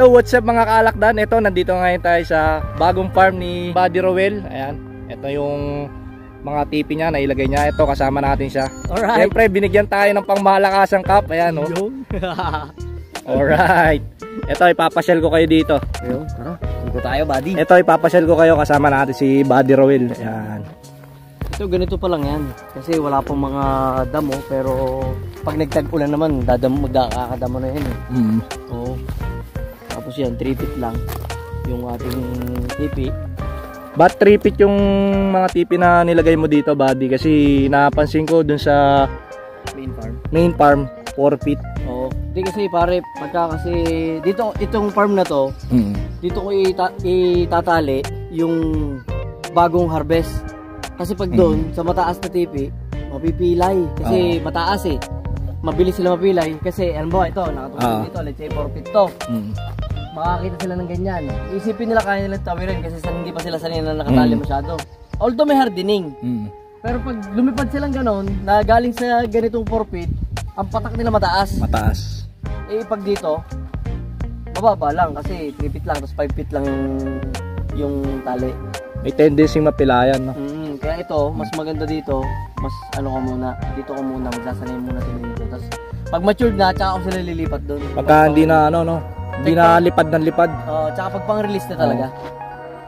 So what's up mga kaalakdan? Ito, nandito ngayon tayo sa bagong farm ni Buddy Roel. Ayan, ito yung mga tipi niya, nailagay niya. Ito, kasama natin siya. Alright. Siyempre, binigyan tayo ng pangmalakasang cup. Ayan, oh. Alright. Ito, ipapasyal ko kayo dito. Ayun, tara. Dito tayo, buddy. Ito, ipapasyal ko kayo, kasama natin si Buddy Roel. Ayan. Ito, ganito pa lang yan. Kasi wala pong mga damo, pero pag nagtag-ulan naman, magkakadamo na yan. Oo. Tapos yan, 3 feet lang yung ating tipi. Ba't 3 feet yung mga tipi na nilagay mo dito, Buddy? Kasi napansin ko dun sa main farm 4 feet. Oo. Hindi kasi pare, pagka kasi dito, itong farm na to, dito ko itatali yung bagong harvest. Kasi pag doon, sa mataas na tipi, mapipilay. Kasi mataas eh. Mabilis sila mapilay. Kasi, ano ba, ito, nakatulog dito, let's say 4 feet to. Makakita sila ng ganyan. Isipin nila kaya nilang tawirin kasi hindi pa sila sanay na nakatali masyado. Although may hardening. Pero pag lumipad silang ganon, na galing sa ganitong 4 feet, ang patak nila mataas. Mataas. Eh pag dito, mababa lang kasi 3 feet lang, tapos 5 feet lang yung tali. May tendency mapilayan, no? Kaya ito, mas maganda dito, mas ano ka muna, dito ka muna, magsasanay muna sila dito. Tapos pag matured na, tsaka ako sila lilipat doon. Pagka hindi na ano, no? Hindi na lipad ng lipad. Tsaka pag pang-release na talaga.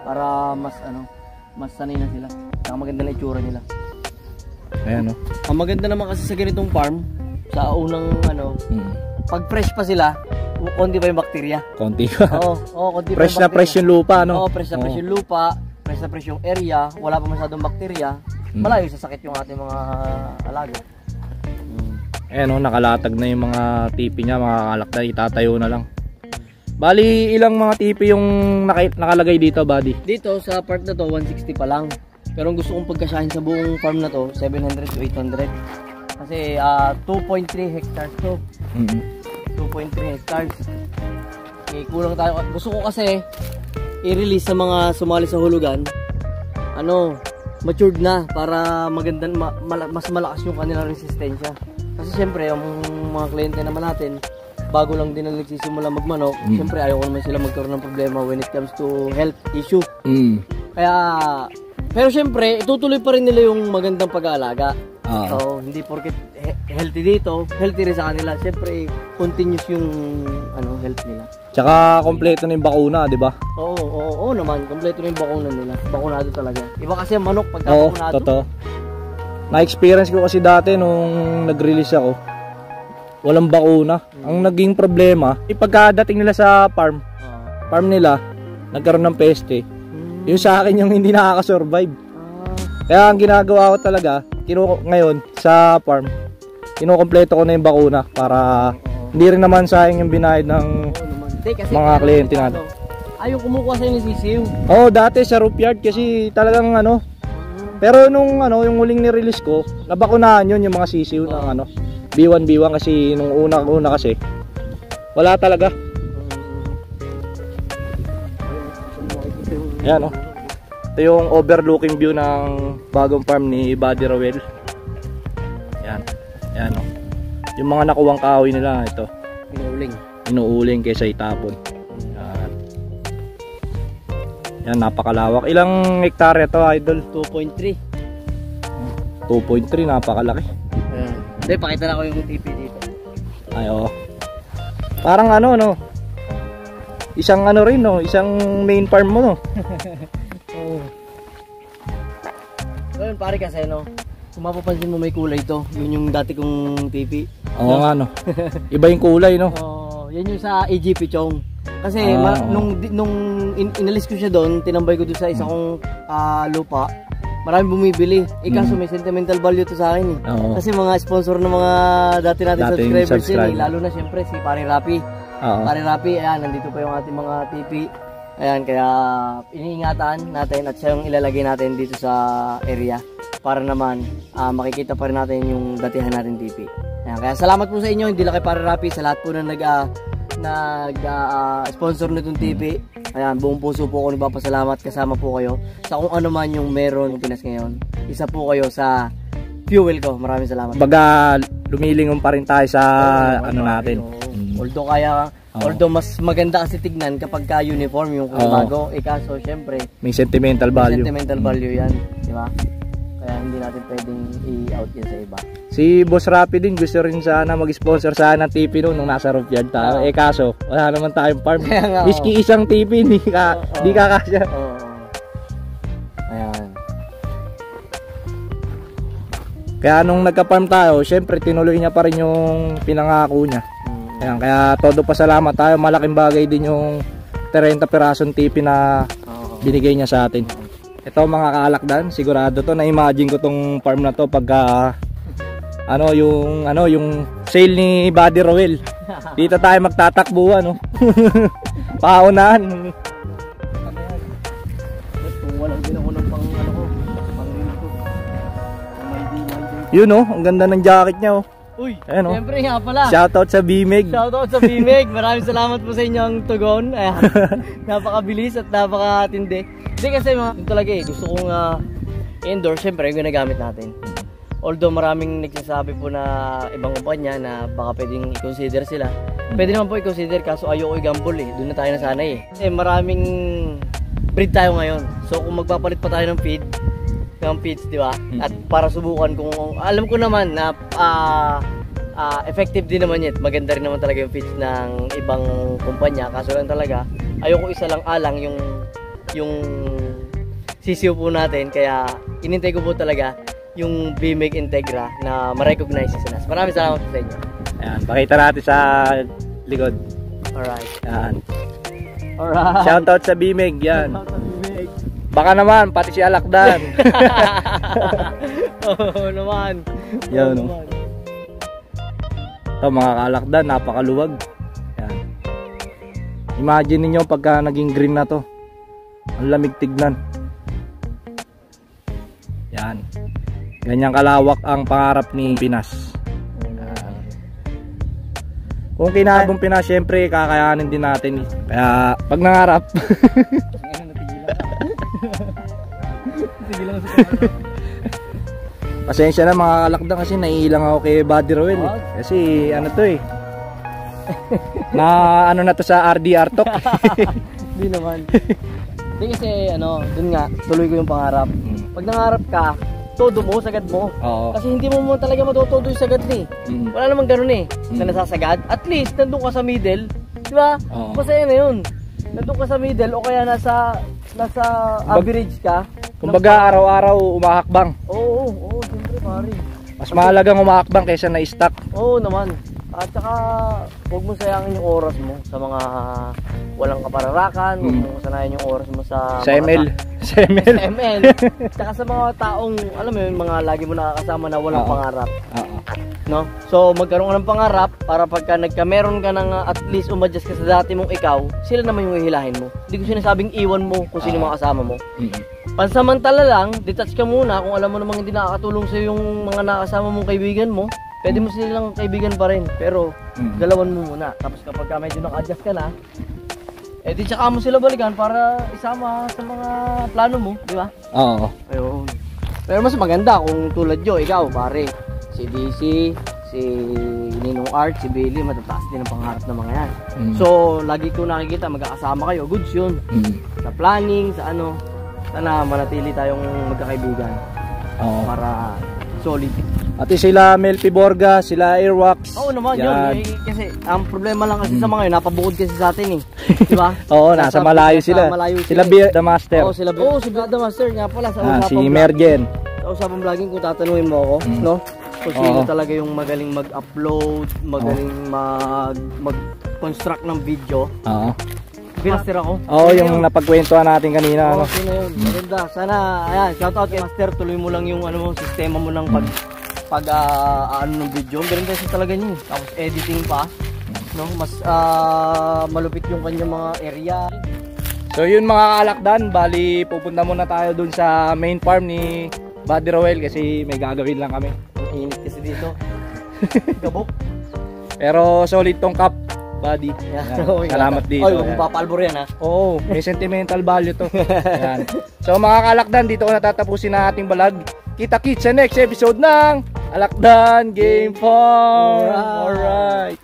Para mas ano, mas sanay na sila. Tsaka maganda na itsura nila. Ayan, no? Ang maganda naman kasi sa ganitong farm, sa unang ano, pag fresh pa sila, konti pa yung bakterya. Konti pa. Oo, konti fresh pa yung na fresh yung lupa, no? Oo, fresh na fresh yung lupa, fresh na fresh yung area, wala pa masyadong bakterya. Malayo sa sakit yung ating mga alaga. Ayan, no? Nakalatag na yung mga tipi niya, mga kalakday, itatayo na lang. Bali, ilang mga tipi yung nakalagay dito, Buddy? Dito, sa part na to, 160 pa lang. Pero ang gusto kong pagkasyahin sa buong farm na to, 700 to 800. Kasi 2.3 hectares to. 2.3 hectares. Eh, kulang tayo. Gusto ko kasi i-release sa mga sumali sa hulugan. Ano, matured na para maganda, mas malakas yung kanilang resistensya. Kasi syempre, yung mga kliyente naman natin, bago lang din na nagsisimula magmanok, siyempre ayaw ko naman sila magkaroon ng problema when it comes to health issue. Kaya, pero siyempre, itutuloy pa rin nila yung magandang pag-aalaga. So, hindi porket healthy dito, healthy rin sa kanila. Siyempre, continuous yung ano, health nila. Tsaka, kompleto na yung bakuna, di ba? Oo naman, kompleto na yung bakuna nila. Bakunado talaga. Iba kasi ang manok pagka bakunado. Totoo. Na-experience ko kasi dati nung nag-release ako, walang bakuna. Ang naging problema, pagkadating nila sa farm nila, nagkaroon ng peste. Yung sa akin yung hindi nakaka-survive. Kaya ang ginagawa ko talaga, ngayon sa farm, kinukompleto ko na yung bakuna para hindi rin naman sayang yung binayad ng mga kliyente natin. Ayaw kumukuha sa'yo ng sisiw. Oo, dati sa roof yard kasi talagang ano. Pero nung ano, yung huling ni-release ko, nabakunahan yun yung mga sisiw ng ano. B1 kasi nung una kasi wala talaga. Ayan, oh. Ito yung overlooking view ng bagong farm ni Buddy Roel. Ayan. Ayan, oh. Yung mga nakuwang kahoy nila, ito. Inuuling kaysa itapon. Ayan. Ayan, napakalawak. Ilang hektare ito, idol? 2.3. 2.3, napakalaki. Hindi, pakita na ko yung tipi dito. Ay, oo. Parang ano, no? Isang ano rin, no? Isang main farm mo, no? So yun, pare kasi, no? Kung mapapansin mo may kulay to, yun yung dati kong tipi. Oo nga, no? Iba yung kulay, no? Yan yung sa EGP Chong. Kasi nung inalis ko siya doon, tinambay ko doon sa isa kong lupa. Maraming bumibili. Kaso may sentimental value to sa akin eh. Kasi mga sponsor ng mga dati natin subscribers yun eh. Lalo na syempre si Pare Rapi. Pare Rapi, ayan, nandito pa yung ating mga tipi. Ayan, kaya iniingatan natin at siya yung ilalagay natin dito sa area. Para naman makikita pa rin natin yung datihan natin tipi. Ayan, kaya salamat po sa inyo, hindi lang kay Pare Rapi, sa lahat po na nag-sponsor nitong TV. Ayan, buong puso po ako nagpapasalamat, kasama po kayo sa kung ano man yung meron ng Pinas ngayon. Isa po kayo sa fuel ko. Maraming salamat. Baga lumilingon pa rin tayo sa ano natin. Although kaya Although mas maganda kasi tignan kapag ka-uniform yung bago. Kaso syempre, may sentimental value. May sentimental value yan. Di ba? Kaya hindi natin pwedeng i-out yan sa iba. Si Boss Rapi din gusto rin sana mag-sponsor sana ng TV nung nasa roof yard tayo. Kaso, wala naman tayong farm. Miski isang TV, di kakasya. Ayan. Kaya nung nagka-farm tayo, syempre tinuloy niya pa rin yung pinangako niya. Ayan, kaya todo pasalamat tayo. Malaking bagay din yung 30 pirasong TV na binigay niya sa atin. Ito mga kaalakdan, sigurado to, na-imagine ko tong farm na to pagka yung sale ni Buddy Roel. Dito tayo magtatakbo, paunahan. Walang din ako ng pang Yun ang ganda ng jacket niya Uy, siyempre nga pala. Shoutout sa BMEG. Shoutout sa BMEG. Maraming salamat po sa inyong tugon. Napakabilis at napakatindi. Hindi kasi yun talaga gusto kong indoor, syempre yung ginagamit natin. Although maraming nagsasabi po na ibang kumpanya na baka pwedeng i-consider sila. Pwede naman po i-consider kaso ayoko i-gamble Doon na tayo nasanay Kasi maraming breed tayo ngayon. So kung magpapalit pa tayo ng feeds, di ba? At para subukan kung alam ko naman na effective din naman yun. Maganda rin naman talaga yung feeds ng ibang kumpanya. Kaso lang talaga, ayoko isa lang alang yung sisiyo po natin. Kaya inintay ko po talaga yung BMEG Integra na ma-recognize sa nas. Maraming salamat po sa inyo. Ayan, pakita natin sa likod. Alright. Ayan. Alright. Shoutout sa BMEG, yan. Baka naman, pati si Alakdan. Oo naman. Yan Ito mga kaalakdan, napakaluwag. Yan. Imagine niyo pagka naging green na to. Ang lamig tignan. Yan. Ganyang kalawak ang pangarap ni Pinas. Yan. Kung kinabong Pinas, syempre kakayanin din natin. Kaya pag nangarap pasensya na mga kalakdan kasi naiilang ako kay Buddy Roel kasi na to sa RDR talk. Hindi naman. Hindi kasi dun nga tuloy ko yung pangarap. Pag nangarap ka, todo mo, sagad mo. Kasi hindi mo talaga matutudo yung sagad Wala namang ganun na nasasagad. At least nandun ka sa middle, di ba? Masaya na yun. Nandun ka sa middle o kaya nasa average ka. Kumbaga araw-araw umahakbang. Oo, siyempre pare. Mas mahalagang umahakbang kaysa na-stuck. Oo naman. At saka huwag mo sayangin yung oras mo sa mga walang kapararakan, huwag mo sanayin yung oras mo sa ML. Tsaka sa mga taong, alam mo yun, mga lagi mo nakakasama na walang pangarap. No? So magkaroon ka ng pangarap para pagka meron ka ng at least umadjust ka sa dati mong ikaw, sila naman yung hihilahin mo. Hindi ko sinasabing iwan mo kung sino mga kasama mo. Pansamantala lang, detach ka muna kung alam mo namang hindi nakakatulong sa yung mga nakasama mong kaibigan mo. Pwede mo silang kaibigan pa rin, pero galawan mo muna. Tapos kapag medyo naka-adjust ka na, di tsaka mo sila balikan para isama sa mga plano mo, di ba? Oo. Ayun. Pero mas maganda kung tulad nyo, ikaw pare, si DC, si Ninong Art, si Billy, matataas din ang pangarap ng mga yan. So, lagi ko nakikita, magkakasama kayo, goods yun. Sa planning, sa sana manatili tayong magkakaibigan. Para solid. At sila Melpi Borga, sila Airwax. Oo naman yun. Kasi ang problema lang kasi sa mga yun, napabukod kasi sa atin Di ba? Oo, nasa malayo sila. Sila Beer the Master. Oo, si Beer the Master nga pala. Si Mergen. Sa usapang vlogging, kung tatanungin mo ako, no? Kung sino talaga yung magaling mag-upload, magaling mag-construct ng video. Master ako. Yung napagkwentuhan natin kanina. Sino yun? Maganda. Sana, shoutout kay Master. Tuloy mo lang yung sistema mo ng ng video. Ganun kasi talaga niyo. Tapos editing pa. No? Mas malupit yung kanyang mga area. So yun mga kaalakdan. Bali, pupunta muna tayo dun sa main farm ni Buddy Roel kasi may gagawin lang kami. Ang init kasi dito. Gabok. Pero solid tong cup. Buddy. Salamat dito. Huwag mong papalbor yan Oo, may sentimental value to. Yan. So mga kalakdan, dito ko natatapusin na ating balag. Kita-kits sa next episode ng Alakdan Game Farm. Alright.